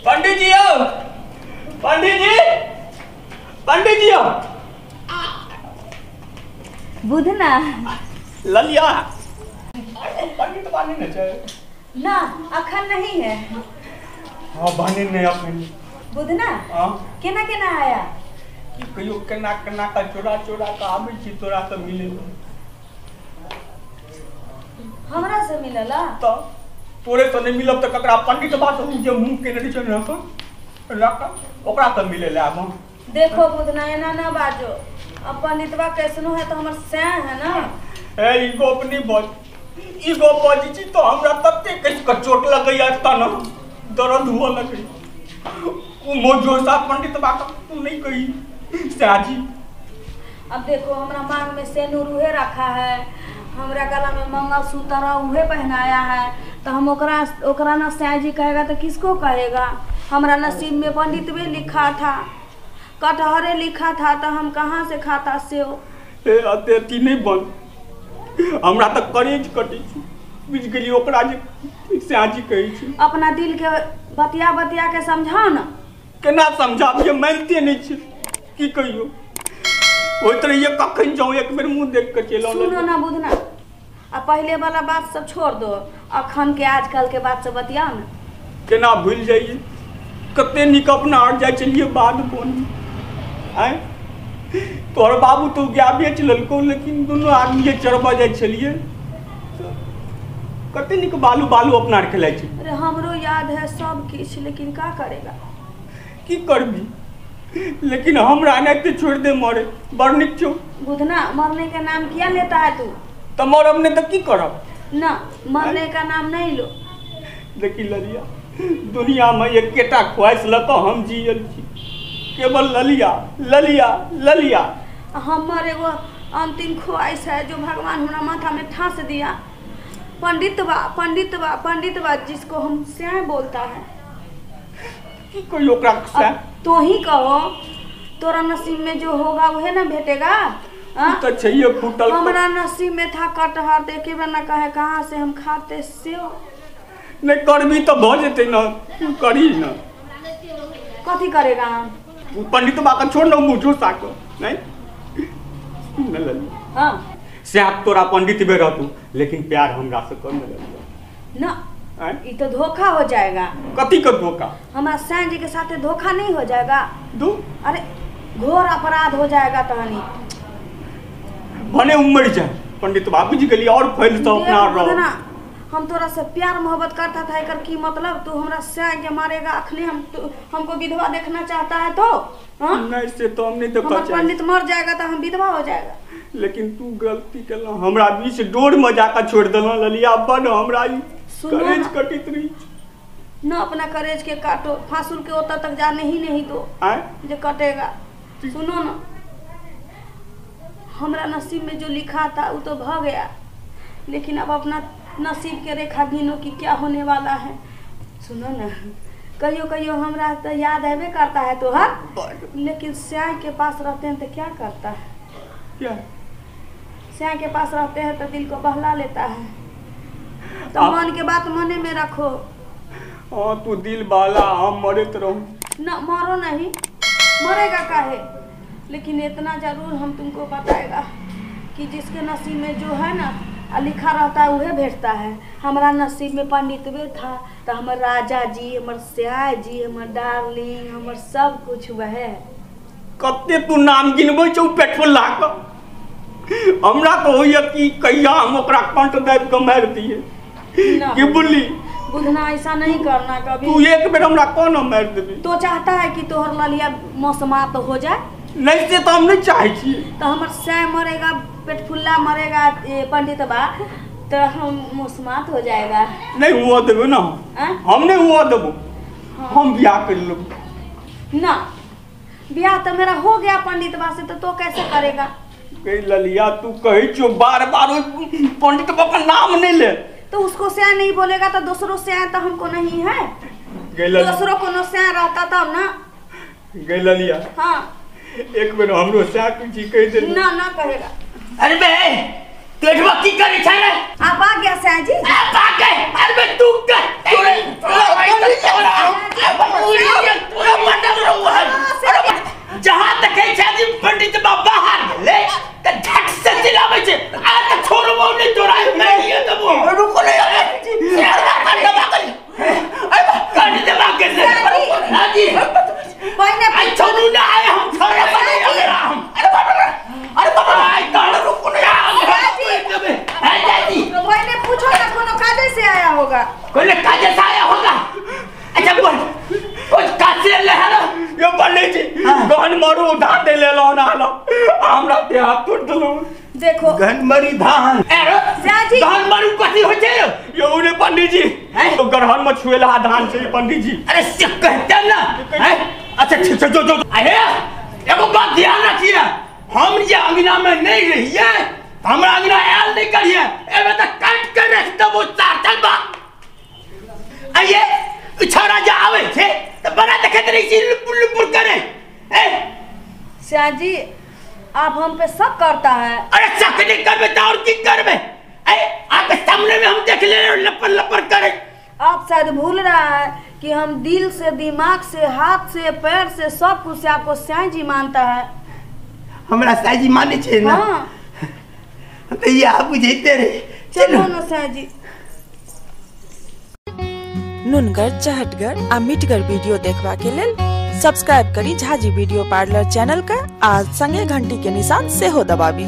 पंडित जी आओ, पंडित जी, पंडित जी आओ। बुधना ललिया पंडित बानी न चाहिए ना अखन नहीं है। हाँ बानी नहीं अपन बुधना हाँ केना केना आया कि कहियो केना केना का चोरा चोरा का आबै छी तोरा से मिले हमरा से मिलला तो तोरे से नहीं मिलब त ककरा पंडित बात जे मुंह के नहीं छै न रख ओकरा से मिले ले आब। देखो बुधना एना ना बाजो, अब पंडितवा कैसनो है तो हमर सैं है ना। ए ई गोप नहीं बोल, ई गोप बजी छी तो हमरा तत्ते कस के चोट लगैया तना दर्द हुआ लगे। ओ मोजो सा पंडित बात तू नहीं कही साजी। अब देखो हमरा मांग में सेनुर उहे रखा है, हमरा गला में मंगलसूत्र उहे पहनाया है, तो हम ओकरा ना सैजी कहेगा तो किसको कहेगा। हमरा नसीब में पंडित भी लिखा था, कटहरे लिखा था, तो हम कहाँ से खाता से ए अतेती नहीं बन, हमरा तो करेज कटी छी बुझ गेली ओकरा जे साजी कही छी। अपना दिल के बतिया बतिया के समझाओ ना। केना समझाब जे मानते नहीं छी की कहियो ओइ तरह ये कखन जाऊं एक बेर मुंह देख के चलो। सुनो ना बुधना, अब पहले वाला बात सब छोड़ दो, अखन के आजकल के बात सब बतियाओ ना। केना भूल जाइए कते निक अपना हट जाए चलिए बाद बोन आए तोहर बाबू तो गया बेच ललको लेकिन दोनों आदमी चढ़बा जाए चलिए कते निक बालू बालू अपना खेलाइ छै। अरे हमरो याद है सब किछ, लेकिन का करेगा की करबी लेकिन हमरा नहीं छोड़ दे मरे बड़ निक छो। बुधना मरने का नाम क्या लेता है तू? तो मरब ने तो की करब ना मरने का नाम नहीं लो। देखी ललिया दुनिया में एक केटा ख्वाहिश लको हम जियल छी, केवल ललिया ललिया ललिया। हमर एगो अंतिम ख्वाहिश है जो भगवान हमरा माथा में ठास दिया, पंडितवा पंडितवा पंडितवा, जिसको हम स्याह बोलता है। की कोई ओकरा से तो ही कहो, तोरा नसीब में जो होगा वह ना भेटेगा। तो चाहिए फूटल हमारा नसीब में था कटहर, देखे बिना कहे कहाँ से हम खाते से नहीं करबी तो भ जेते न करी न कथी करेगा। पंडित बाका छोड़ न मुझो साको नहीं न ललिया। हां स्याह तोरा पंडित बे रहतू लेकिन प्यार हमरा से कर न ललिया ना, ये तो धोखा हो जाएगा। कथी का धोखा? हमारा सैन जी के साथ धोखा नहीं हो जाएगा। दू अरे घोर अपराध हो जाएगा तहनी भने उमर जाए पंडित बाबू जी के लिए और फैल तो अपना रहो। हम तोरा से प्यार मोहब्बत करता था, एकर की मतलब तू हमरा सैन के मारेगा अखने हमको विधवा देखना चाहता है तो नहीं से तो हम नहीं तो पंडित मर जाएगा तो हम विधवा हो जाएगा। लेकिन तू गलती करला हमरा बीच डोर में जाकर छोड़ देला ललिया बन हमरा करेज कटित रही न अपना करेज के काटो, फांसुल के ओता तक जाने ही नहीं दो जो कटेगा। सुनो ना, हमरा नसीब में जो लिखा था वो तो भ गया, लेकिन अब अपना नसीब के रेखा गिनो कि क्या होने वाला है। सुनो ना, कहियो कहियो हमरा तो याद आवे करता है तो हर, लेकिन स्याह के पास रहते हैं तो क्या करता है। क्या स्याह के पास रहते हैं तो दिल को बहला लेता है। तो मन के बात मने में रखो। हाँ तू दिल बाला हम मरत रहूं न मरो नहीं, मरेगा काहे, लेकिन इतना जरूर हम तुमको बताएगा कि जिसके नसीब में जो है ना लिखा रहता है वह भेटता है। हमारा नसीब में पंडित भी था तो हमर राजा जी, हमर स्याह जी, हमर डार्लिंग, हमर सब कुछ वह है। कते तू नाम गिनबै छौ पेट्रोल ला के, हमरा तो होइए कि कहिया हम ओकरा कंठ दाबि के मारि दिए कि बुल्ली। बुधना ऐसा नहीं करना कभी। तू एक बेर हमरा कोन मारि देबी? तो चाहता है कि तोहर ललिया मौसमात हो जाए? नहीं से तो हम नहीं चाहे छी। तो हमर सै मरेगा, पेटफुल्ला मरेगा पंडित बा, तो हम मौसमात हो जाएगा। नहीं हुआ देबो ना, हम नहीं हुआ देबो। हम ब्याह कर लेबो ना। ब्याह तो मेरा हो गया पंडित बा से, तो कैसे करेगा? कही ललिया तू कही छो बार बार पंडित बा का नाम नहीं ले, तो उसको स्याह नहीं बोलेगा तो दूसरों स्याह तो हमको नहीं है। दूसरों को न स्याह रहता तब ना। गई ललिया हाँ एक बेर हमरो स्याह जी कह दे ना ना कहेगा। अरे बे तेजवा की करे छारे आप आ गया सयाजी जी आप आ गए अरे तू कर तूने जहां तक है छाजी पंडित बाबा हार ले त झट से चिल्लावे छे आ त छोड़बो नहीं तोरा मैं ये दबो रुको नहीं जी कर दबा अरे कर दबा कैसे हां जी पहले आई छोड़ू ना आए हम छोड़े बने अरे बाबा आई ताड़ रुको नहीं पहले पूछो ना कोनो काजे से आया होगा कोई काजे से आया होगा अच्छा बोल कुछ कासे ले हलो यो पंडित जी गहन मारू उधार दे ले लो ना लो हमरा ते हाथ टूट दलो देखो गहन मरी धान अरे साजी धान मारू कथि हो छे यो ने पंडित जी तो गहन में छुएला धान से पंडित जी अरे से कहते ना हैं अच्छा ठीक जो अरे एगो बात ध्यान रखिए हम जे अंगना में नहीं रहिए हमरा अंगना आयल नहीं करिए एबे त काट के रख दबो चार चल बा आइए छोरा जा आवे छे त बड़ा देखत रही छी लुपुर करे ए साजी आप हम पे शक करता है अरे शक नहीं करबे त और की करबे ए आपके सामने में हम देख ले लपर करे आप शायद भूल रहा है कि हम दिल से दिमाग से हाथ से पैर से सब कुछ से आपको साजी मानता है हमरा साजी माने छे ना हां तो ये आप बुझाइते रे चलो ना साजी नुनगर चहटगर आ मिटगर वीडियो देखबा के लेल सब्सक्राइब करी झाजी वीडियो पार्लर चैनल का आज संगे घंटी के निशान से हो दबाबी।